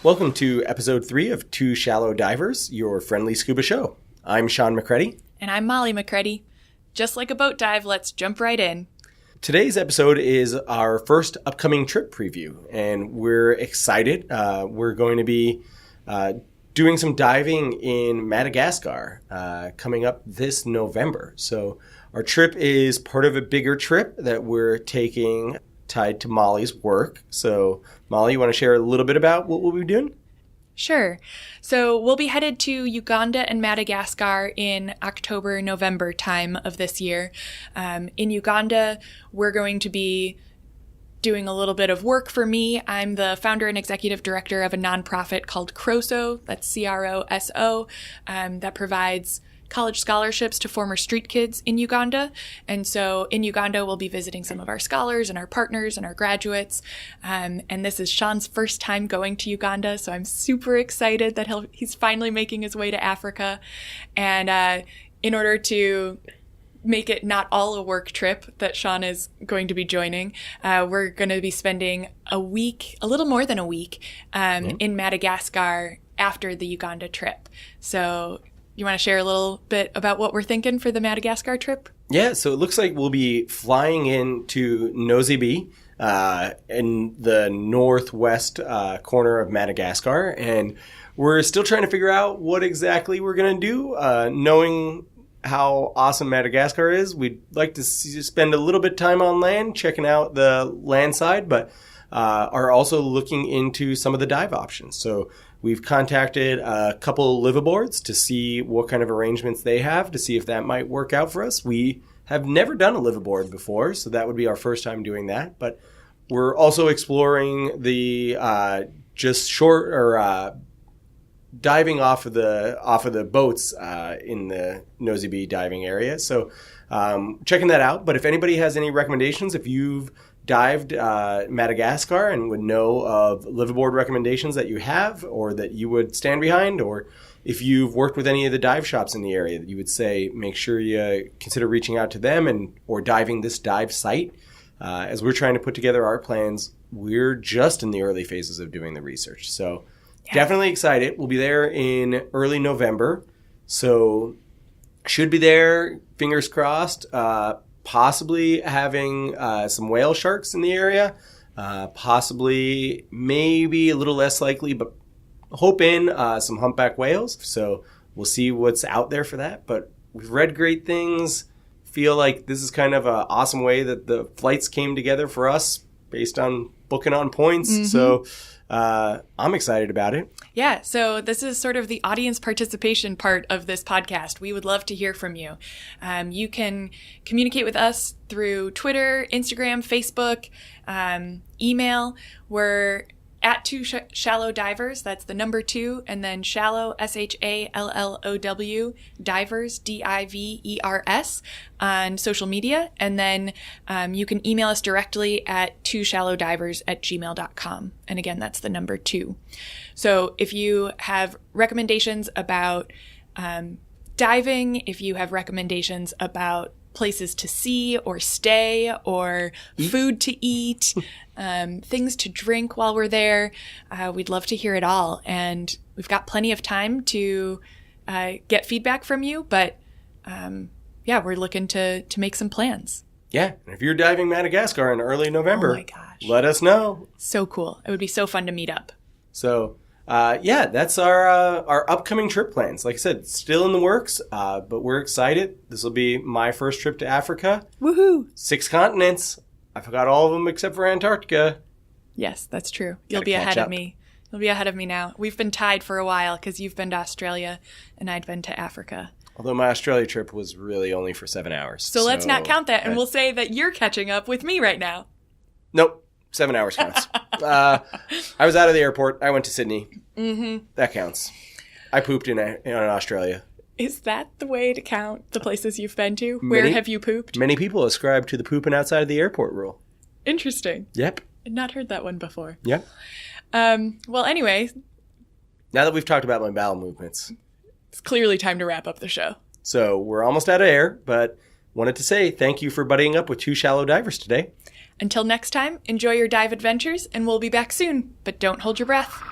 Welcome to episode 3 of Two Shallow Divers, your friendly scuba show. I'm Sean McCready. And I'm Molly McCready. Just like a boat dive, let's jump right in. Today's episode is our first upcoming trip preview, and we're excited. We're going to be doing some diving in Madagascar coming up this November. So our trip is part of a bigger trip that we're taking tied to Molly's work. So Molly, you want to share a little bit about what we'll be doing? Sure. So we'll be headed to Uganda and Madagascar in October, November time of this year. In Uganda, we're going to be doing a little bit of work for me. I'm the founder and executive director of a nonprofit called CROSO, that's CROSO, that provides college scholarships to former street kids in Uganda. And so in Uganda, we'll be visiting some of our scholars and our partners and our graduates. And this is Sean's first time going to Uganda, so I'm super excited that he's finally making his way to Africa. And in order to make it not all a work trip that Sean is going to be joining, we're going to be spending a little more than a week, in Madagascar after the Uganda trip. So you want to share a little bit about what we're thinking for the Madagascar trip? Yeah, so it looks like we'll be flying into Nosy Be in the northwest corner of Madagascar, and we're still trying to figure out what exactly we're going to do. Knowing how awesome Madagascar is, we'd like to spend a little bit of time on land, checking out the land side, but are also looking into some of the dive options. So we've contacted a couple liveaboards to see what kind of arrangements they have, to see if that might work out for us. We have never done a liveaboard before, so that would be our first time doing that. But we're also exploring the diving off of the boats in the Nosy Be diving area. So checking that out. But if anybody has any recommendations, if you've dived Madagascar and would know of liveaboard recommendations that you have or that you would stand behind, or if you've worked with any of the dive shops in the area that you would say, make sure you consider reaching out to them or diving this dive site. As we're trying to put together our plans, we're just in the early phases of doing the research. So definitely excited. We'll be there in early November. So should be there, fingers crossed, possibly having some whale sharks in the area, possibly maybe a little less likely, but hoping some humpback whales. So we'll see what's out there for that. But we've read great things, feel like this is kind of an awesome way that the flights came together for us based on booking on points. Mm-hmm. So I'm excited about it. Yeah, so this is sort of the audience participation part of this podcast. We would love to hear from you. You can communicate with us through Twitter, Instagram, Facebook, email. We're at Two Shallow Divers. That's the number 2, and then shallow, SHALLOW, divers, DIVERS, on social media. And then you can email us directly at twoshallow.divers@gmail.com. And again, that's the number 2. So if you have recommendations about diving, if you have recommendations about places to see or stay or food to eat, things to drink while we're there, we'd love to hear it all. And we've got plenty of time to get feedback from you, but we're looking to make some plans. Yeah, and if you're diving Madagascar in early November, oh my gosh, let us know. So cool. It would be so fun to meet up. So that's our upcoming trip plans. Like I said, still in the works, but we're excited. This will be my first trip to Africa. Woohoo! 6 continents. I forgot all of them except for Antarctica. Yes, that's true. You'll be ahead of me. You'll be ahead of me now. We've been tied for a while because you've been to Australia and I'd been to Africa. Although my Australia trip was really only for 7 hours. So let's not count that, and we'll say that you're catching up with me right now. Nope. 7 hours counts. I was out of the airport. I went to Sydney. Mm-hmm. That counts. I pooped in Australia. Is that the way to count the places you've been to? Where have you pooped? Many people ascribe to the pooping outside of the airport rule. Interesting. Yep. I'd not heard that one before. Yep. Well, anyway. Now that we've talked about my bowel movements, it's clearly time to wrap up the show. So we're almost out of air, but wanted to say thank you for buddying up with Two Shallow Divers today. Until next time, enjoy your dive adventures, and we'll be back soon. But don't hold your breath.